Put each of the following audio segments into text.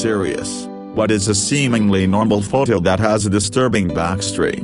serious? What is a seemingly normal photo that has a disturbing backstory?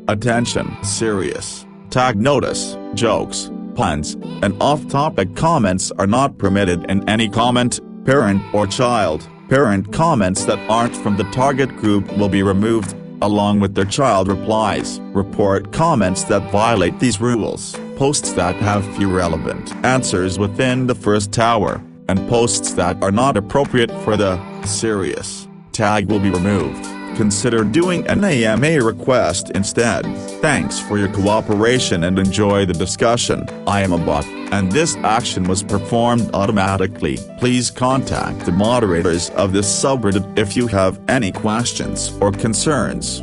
Attention, serious. Tag notice, jokes, puns, and off-topic comments are not permitted in any comment, parent or child. Parent comments that aren't from the target group will be removed, along with their child replies. Report comments that violate these rules, posts that have few relevant answers within the first hour, and posts that are not appropriate for the serious tag will be removed. Consider doing an AMA request instead. Thanks for your cooperation and enjoy the discussion. I am a bot, and this action was performed automatically. Please contact the moderators of this subreddit if you have any questions or concerns.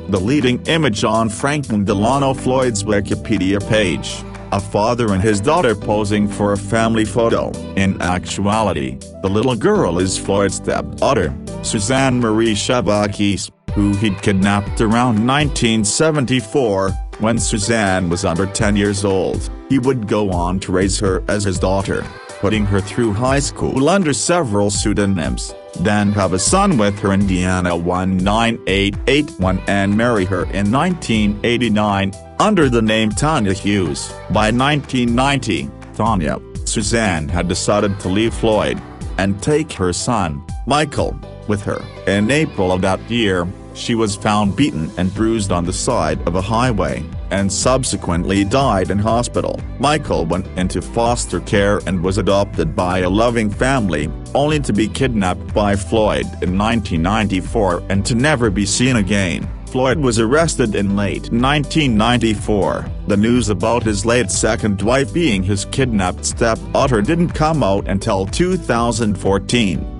The leading image on Franklin Delano Floyd's Wikipedia page. A father and his daughter posing for a family photo. In actuality, the little girl is Floyd's stepdaughter, Suzanne Marie Chevakis, who he'd kidnapped around 1974, when Suzanne was under 10 years old. He would go on to raise her as his daughter, putting her through high school under several pseudonyms, then have a son with her, Indiana 19881, and marry her in 1989, under the name Tanya Hughes. By 1990, Tanya, Suzanne had decided to leave Floyd and take her son, Michael, with her. In April of that year, she was found beaten and bruised on the side of a highway, and subsequently died in hospital. Michael went into foster care and was adopted by a loving family, only to be kidnapped by Floyd in 1994 and to never be seen again. Floyd was arrested in late 1994. The news about his late second wife being his kidnapped stepdaughter didn't come out until 2014.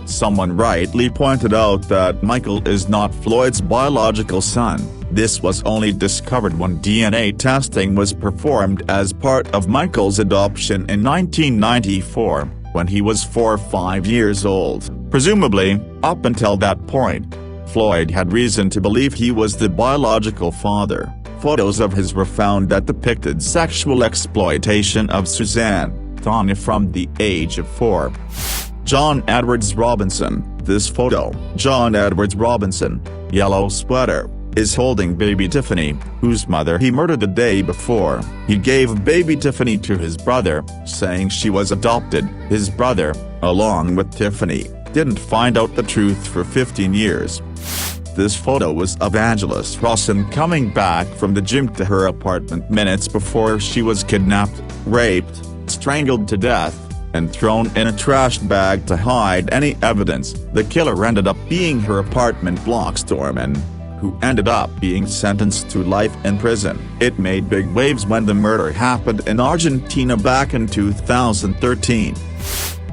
Someone rightly pointed out that Michael is not Floyd's biological son. This was only discovered when DNA testing was performed as part of Michael's adoption in 1994, when he was 4 or 5 years old. Presumably, up until that point, Floyd had reason to believe he was the biological father. Photos of his were found that depicted sexual exploitation of Suzanne, Tanya, from the age of 4. John Edwards Robinson. This photo, John Edwards Robinson, yellow sweater, is holding baby Tiffany, whose mother he murdered the day before. He gave baby Tiffany to his brother, saying she was adopted. His brother, along with Tiffany, didn't find out the truth for 15 years. This photo was of Angeles Rawson coming back from the gym to her apartment minutes before she was kidnapped, raped, strangled to death, and thrown in a trash bag to hide any evidence. The killer ended up being her apartment block doorman, who ended up being sentenced to life in prison. It made big waves when the murder happened in Argentina back in 2013.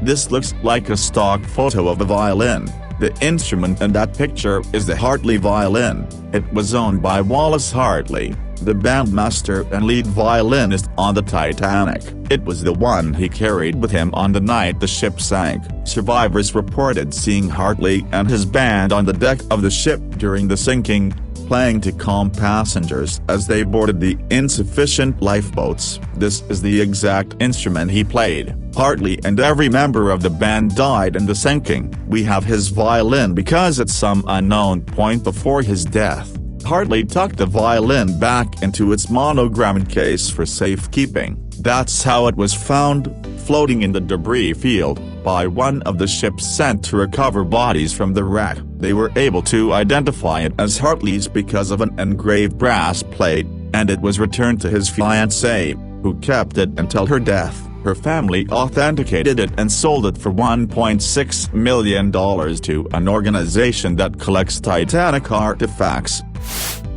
This looks like a stock photo of a violin. The instrument in that picture is the Hartley violin. It was owned by Wallace Hartley, the bandmaster and lead violinist on the Titanic. It was the one he carried with him on the night the ship sank. Survivors reported seeing Hartley and his band on the deck of the ship during the sinking, playing to calm passengers as they boarded the insufficient lifeboats. This is the exact instrument he played. Hartley and every member of the band died in the sinking. We have his violin because at some unknown point before his death, Hartley tucked the violin back into its monogrammed case for safekeeping. That's how it was found, floating in the debris field, by one of the ships sent to recover bodies from the wreck. They were able to identify it as Hartley's because of an engraved brass plate, and it was returned to his fiancée, who kept it until her death. Her family authenticated it and sold it for $1.6 million to an organization that collects Titanic artifacts.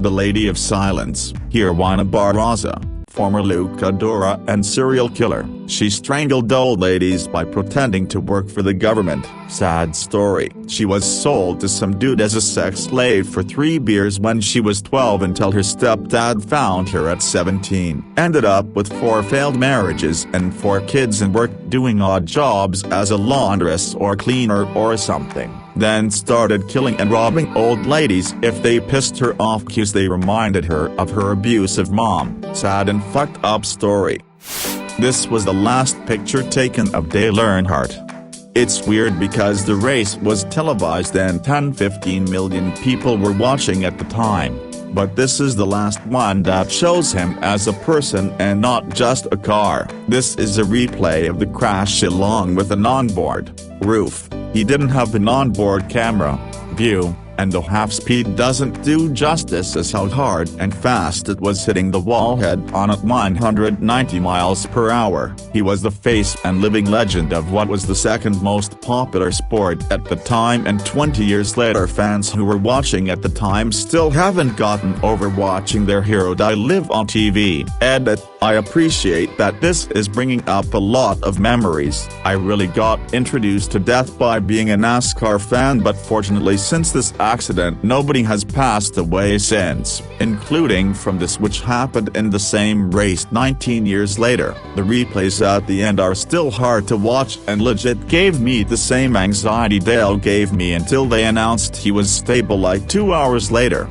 The Lady of Silence. Here Juana Barraza, former lucadora and serial killer. She strangled old ladies by pretending to work for the government. Sad story. She was sold to some dude as a sex slave for 3 beers when she was 12 until her stepdad found her at 17. Ended up with 4 failed marriages and 4 kids and worked doing odd jobs as a laundress or cleaner or something. Then started killing and robbing old ladies if they pissed her off cause they reminded her of her abusive mom. Sad and fucked up story. This was the last picture taken of Dale Earnhardt. It's weird because the race was televised and 10-15 million people were watching at the time. But this is the last one that shows him as a person and not just a car. This is a replay of the crash along with an onboard roof. He didn't have an onboard camera view, and the half-speed doesn't do justice as how hard and fast it was hitting the wall head-on at 190 miles per hour. He was the face and living legend of what was the second most popular sport at the time, and 20 years later fans who were watching at the time still haven't gotten over watching their hero die live on TV. Edit: I appreciate that this is bringing up a lot of memories. I really got introduced to death by being a NASCAR fan, but fortunately since this accident nobody has passed away since, including from this, which happened in the same race 19 years later. The replays at the end are still hard to watch and legit gave me the same anxiety Dale gave me until they announced he was stable like 2 hours later.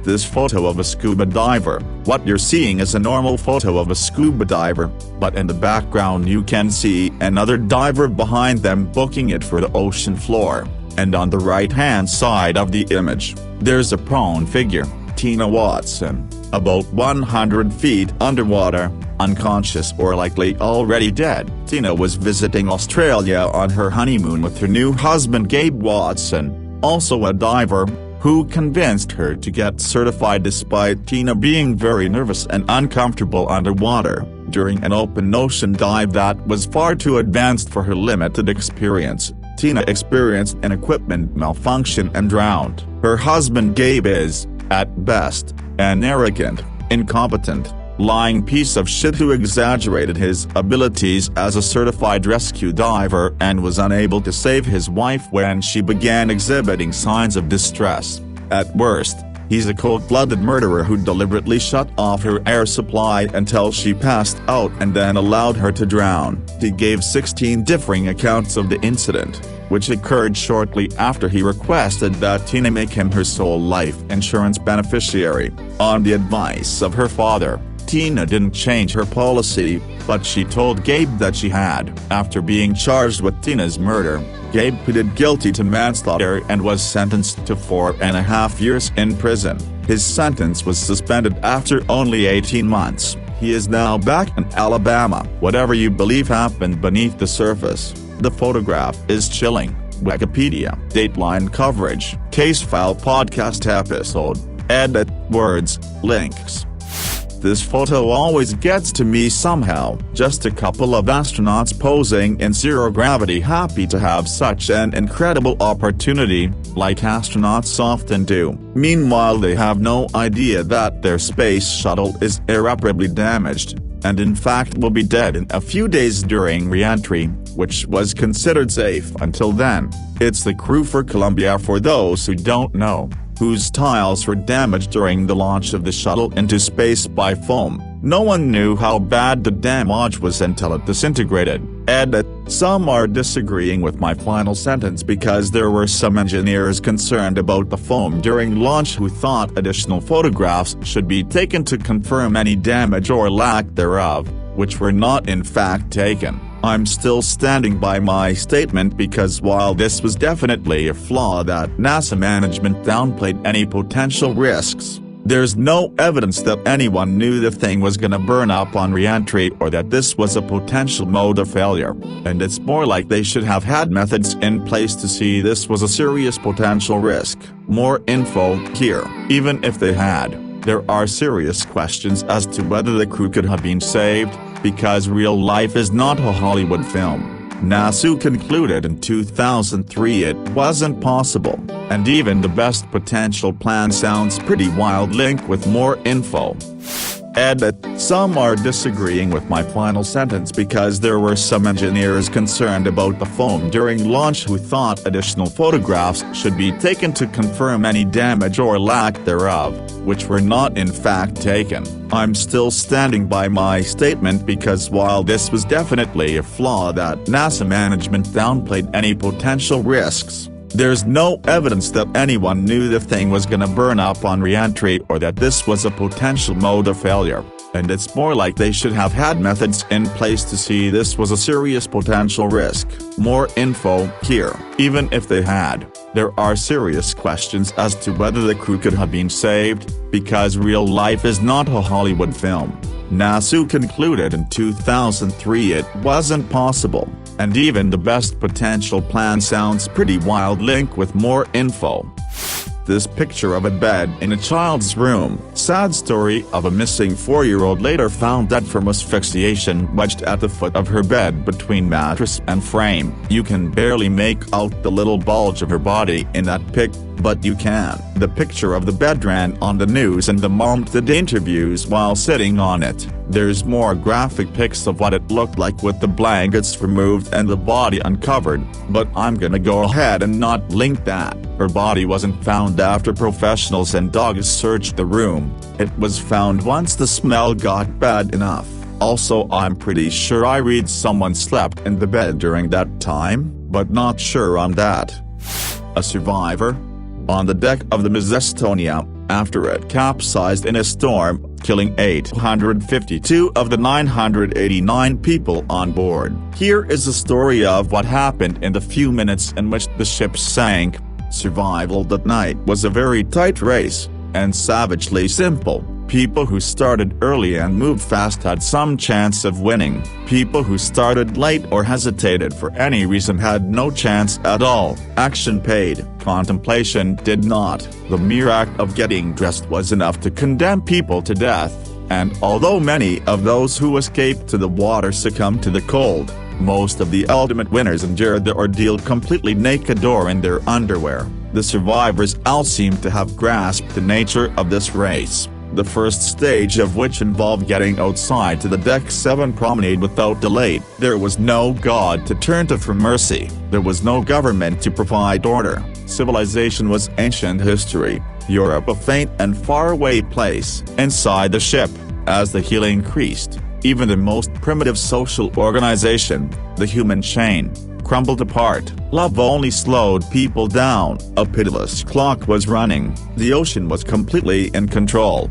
This photo of a scuba diver. What you're seeing is a normal photo of a scuba diver, but in the background you can see another diver behind them booking it for the ocean floor, and on the right-hand side of the image, there's a prone figure, Tina Watson, about 100 feet underwater, unconscious or likely already dead. Tina was visiting Australia on her honeymoon with her new husband Gabe Watson, also a diver, who convinced her to get certified despite Tina being very nervous and uncomfortable underwater, during an open ocean dive that was far too advanced for her limited experience. Tina experienced an equipment malfunction and drowned. Her husband Gabe is, at best, an arrogant, incompetent, lying piece of shit who exaggerated his abilities as a certified rescue diver and was unable to save his wife when she began exhibiting signs of distress. At worst, he's a cold-blooded murderer who deliberately shut off her air supply until she passed out and then allowed her to drown. He gave 16 differing accounts of the incident, which occurred shortly after he requested that Tina make him her sole life insurance beneficiary. On the advice of her father, Tina didn't change her policy, but she told Gabe that she had. After being charged with Tina's murder, Gabe pleaded guilty to manslaughter and was sentenced to 4.5 years in prison. His sentence was suspended after only 18 months. He is now back in Alabama. Whatever you believe happened beneath the surface, the photograph is chilling. Wikipedia. Dateline coverage. Case file podcast episode. Edit. Words. Links. This photo always gets to me somehow. Just a couple of astronauts posing in zero gravity, happy to have such an incredible opportunity, like astronauts often do. Meanwhile they have no idea that their space shuttle is irreparably damaged, and in fact will be dead in a few days during re-entry, which was considered safe until then. It's the crew for Columbia, for those who don't know, whose tiles were damaged during the launch of the shuttle into space by foam. No one knew how bad the damage was until it disintegrated. Edit. Some are disagreeing with my final sentence because there were some engineers concerned about the foam during launch who thought additional photographs should be taken to confirm any damage or lack thereof, which were not in fact taken. I'm still standing by my statement because while this was definitely a flaw that NASA management downplayed any potential risks, there's no evidence that anyone knew the thing was gonna burn up on re-entry or that this was a potential motor failure, and it's more like they should have had methods in place to see this was a serious potential risk. More info here. Even if they had, there are serious questions as to whether the crew could have been saved, because real life is not a Hollywood film. NASA concluded in 2003 it wasn't possible, and even the best potential plan sounds pretty wild. Link with more info. Edit. Some are disagreeing with my final sentence because there were some engineers concerned about the foam during launch who thought additional photographs should be taken to confirm any damage or lack thereof, which were not in fact taken. I'm still standing by my statement because while this was definitely a flaw that NASA management downplayed any potential risks, there's no evidence that anyone knew the thing was gonna burn up on re-entry or that this was a potential motor failure. and it's more like they should have had methods in place to see this was a serious potential risk. More info here. Even if they had, there are serious questions as to whether the crew could have been saved, because real life is not a Hollywood film. NASA concluded in 2003 it wasn't possible, and even the best potential plan sounds pretty wild. Link with more info. This picture of a bed in a child's room. Sad story of a missing 4-year-old later found dead from asphyxiation wedged at the foot of her bed between mattress and frame. You can barely make out the little bulge of her body in that pic, but you can. The picture of the bed ran on the news and the mom did interviews while sitting on it. There's more graphic pics of what it looked like with the blankets removed and the body uncovered, but I'm gonna go ahead and not link that. Her body wasn't found after professionals and dogs searched the room. It was found once the smell got bad enough. Also, I'm pretty sure I read someone slept in the bed during that time, but not sure on that. A survivor? On the deck of the Miss Estonia, after it capsized in a storm, killing 852 of the 989 people on board. Here is the story of what happened in the few minutes in which the ship sank. Survival that night was a very tight race, and savagely simple. People who started early and moved fast had some chance of winning. People who started late or hesitated for any reason had no chance at all. Action paid, contemplation did not. The mere act of getting dressed was enough to condemn people to death, and although many of those who escaped to the water succumbed to the cold, most of the ultimate winners endured the ordeal completely naked or in their underwear. The survivors all seem to have grasped the nature of this race, the first stage of which involved getting outside to the Deck 7 promenade without delay. There was no God to turn to for mercy, there was no government to provide order. Civilization was ancient history, Europe a faint and faraway place. Inside the ship, as the heel increased, even the most primitive social organization, the human chain, crumbled apart. Love only slowed people down. A pitiless clock was running. The ocean was completely in control.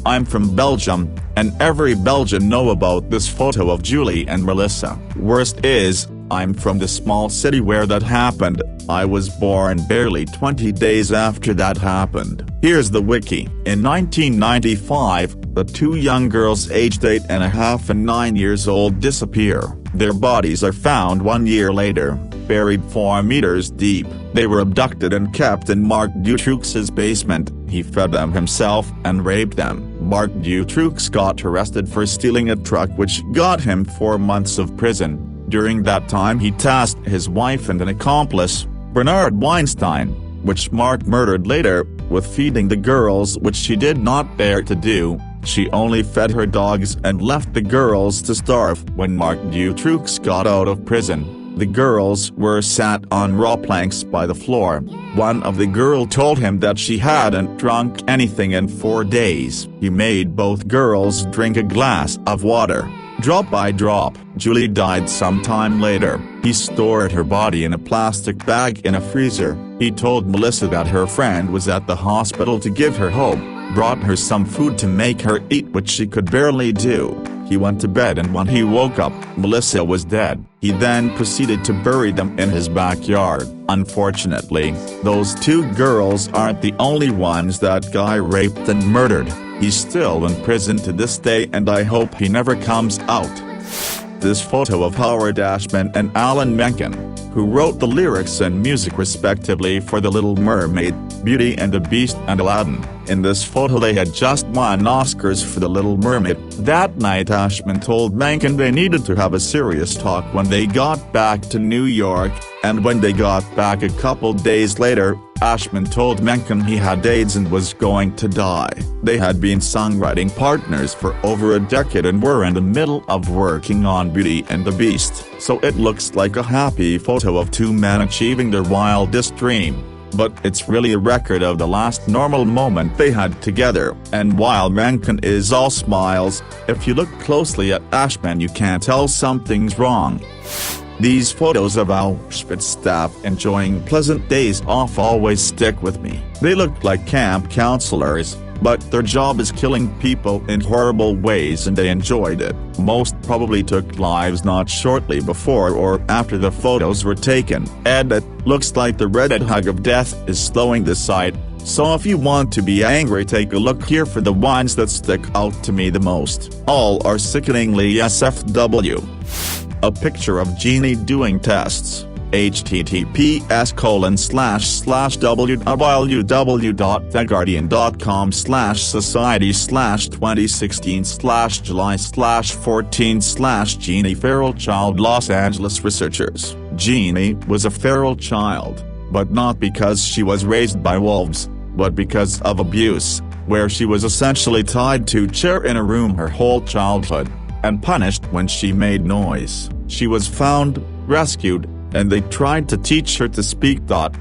I'm from Belgium, and every Belgian know about this photo of Julie and Melissa. Worst is, I'm from the small city where that happened. I was born barely 20 days after that happened. Here's the wiki. In 1995, the two young girls aged 8.5 and 9 years old disappear. Their bodies are found 1 year later, buried 4 meters deep. They were abducted and kept in Mark Dutroux' basement. He fed them himself and raped them. Mark Dutroux got arrested for stealing a truck, which got him 4 months of prison. During that time he tasked his wife and an accomplice, Bernard Weinstein, which Mark murdered later, with feeding the girls, which she did not dare to do. She only fed her dogs and left the girls to starve. When Mark Dutroux got out of prison, the girls were sat on raw planks by the floor. One of the girls told him that she hadn't drunk anything in 4 days. He made both girls drink a glass of water. Drop by drop. Julie died sometime later. He stored her body in a plastic bag in a freezer. He told Melissa that her friend was at the hospital to give her hope, brought her some food to make her eat, which she could barely do. He went to bed, and when he woke up, Melissa was dead. He then proceeded to bury them in his backyard. Unfortunately, those 2 girls aren't the only ones that guy raped and murdered. He's still in prison to this day, and I hope he never comes out. This photo of Howard Ashman and Alan Menken, who wrote the lyrics and music respectively for The Little Mermaid, Beauty and the Beast and Aladdin. In this photo they had just won Oscars for The Little Mermaid. That night Ashman told Menken they needed to have a serious talk when they got back to New York, and when they got back a couple days later, Ashman told Menken he had AIDS and was going to die. They had been songwriting partners for over a decade and were in the middle of working on Beauty and the Beast, so it looks like a happy photo of 2 men achieving their wildest dream. But it's really a record of the last normal moment they had together, and while Menken is all smiles, if you look closely at Ashman you can tell something's wrong. These photos of Auschwitz staff enjoying pleasant days off always stick with me. They looked like camp counselors, but their job is killing people in horrible ways and they enjoyed it. Most probably took lives not shortly before or after the photos were taken. Edit: looks like the Reddit hug of death is slowing the site, so if you want to be angry, take a look here for the ones that stick out to me the most. All are sickeningly SFW. A picture of Jeannie doing tests. https://www.theguardian.com/society/2016/July/14/Jeannie feral child. Los Angeles researchers. Jeannie was a feral child, but not because she was raised by wolves, but because of abuse, where she was essentially tied to a chair in a room her whole childhood, and punished when she made noise. She was found, rescued, and they tried to teach her to speak ... but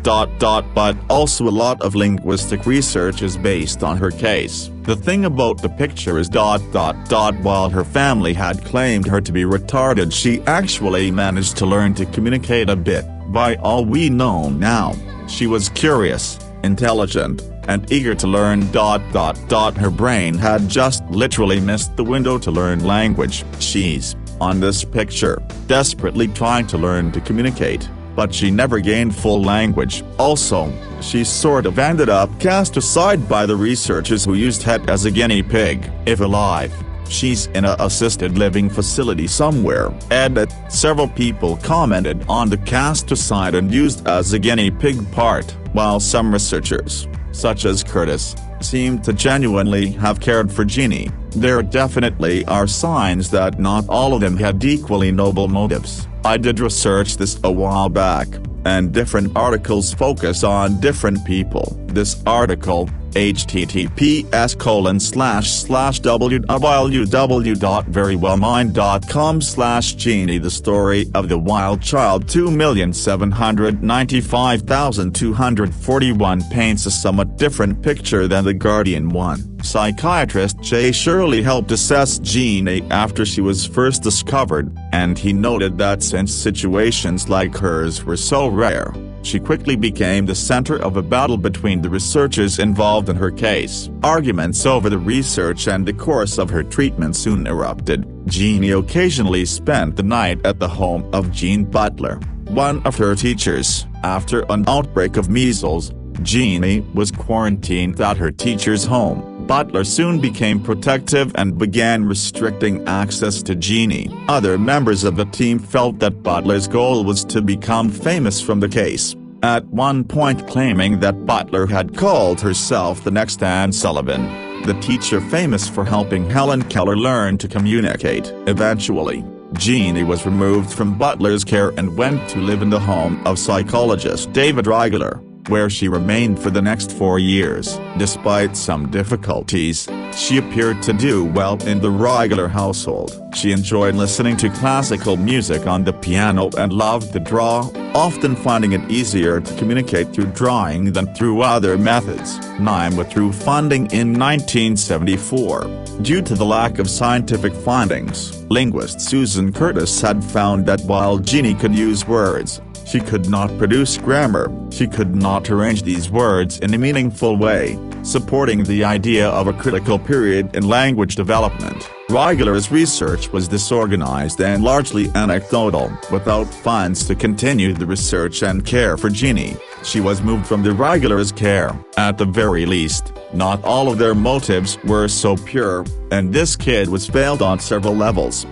also a lot of linguistic research is based on her case. The thing about the picture is ... while her family had claimed her to be retarded, she actually managed to learn to communicate a bit. By all we know now, she was curious, intelligent, and eager to learn ... Her brain had just literally missed the window to learn language. She's, on this picture, desperately trying to learn to communicate, but she never gained full language. Also, she sort of ended up cast aside by the researchers who used her as a guinea pig. If alive, she's in a assisted living facility somewhere. Edit: several people commented on the cast aside and used as a guinea pig part, while some researchers, such as Curtis, seemed to genuinely have cared for Jeannie. There definitely are signs that not all of them had equally noble motives. I did research this a while back, and different articles focus on different people. This article, https://www.verywellmind.com/Jeannie the story of the wild child 2,795,241 paints a somewhat different picture than the Guardian one. Psychiatrist Jay Shirley helped assess Jeannie after she was first discovered, and he noted that since situations like hers were so rare, she quickly became the center of a battle between the researchers involved in her case. Arguments over the research and the course of her treatment soon erupted. Jeannie occasionally spent the night at the home of Jean Butler, one of her teachers. After an outbreak of measles, Jeannie was quarantined at her teacher's home. Butler soon became protective and began restricting access to Jeannie. Other members of the team felt that Butler's goal was to become famous from the case, at one point claiming that Butler had called herself the next Anne Sullivan, the teacher famous for helping Helen Keller learn to communicate. Eventually, Jeannie was removed from Butler's care and went to live in the home of psychologist David Reigler, where she remained for the next 4 years. Despite some difficulties, she appeared to do well in the Reigler household. She enjoyed listening to classical music on the piano and loved to draw, often finding it easier to communicate through drawing than through other methods. NIME withdrew funding in 1974, due to the lack of scientific findings. Linguist Susan Curtis had found that while Jeannie could use words, she could not produce grammar. She could not arrange these words in a meaningful way, supporting the idea of a critical period in language development. Reigler's research was disorganized and largely anecdotal. Without funds to continue the research and care for Jeannie, she was moved from the Reigler's care. At the very least, not all of their motives were so pure, and this kid was failed on several levels.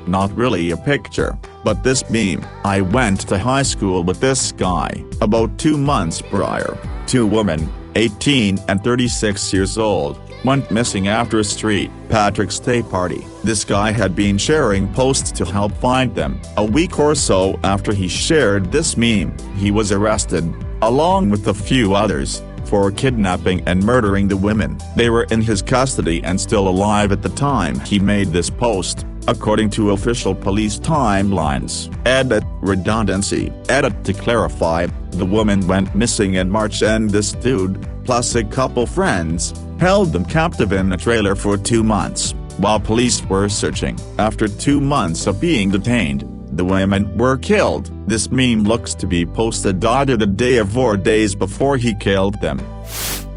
Not really a picture, but this meme. I went to high school with this guy. About 2 months prior, 2 women, 18 and 36 years old, went missing after a St. Patrick's Day party. This guy had been sharing posts to help find them. A week or so after he shared this meme, he was arrested, along with a few others, for kidnapping and murdering the women. They were in his custody and still alive at the time he made this post, according to official police timelines. Edit: redundancy. Edit: to clarify, the woman went missing in March and this dude, plus a couple friends, held them captive in a trailer for 2 months, while police were searching. After 2 months of being detained, the women were killed. This meme looks to be posted either the day of or days before he killed them.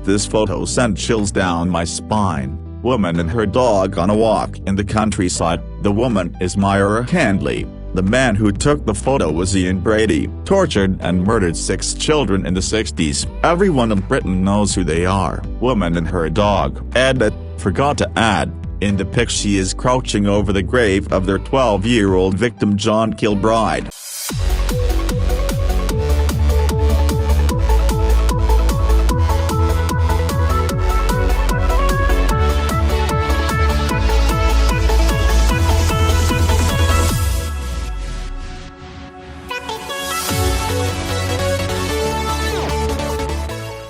This photo sent chills down my spine. Woman and her dog on a walk in the countryside. The woman is Myra Handley. The man who took the photo was Ian Brady. Tortured and murdered 6 children in the 60s. Everyone in Britain knows who they are. Woman and her dog. Edit. Forgot to add. In the pic she is crouching over the grave of their 12-year-old victim John Kilbride.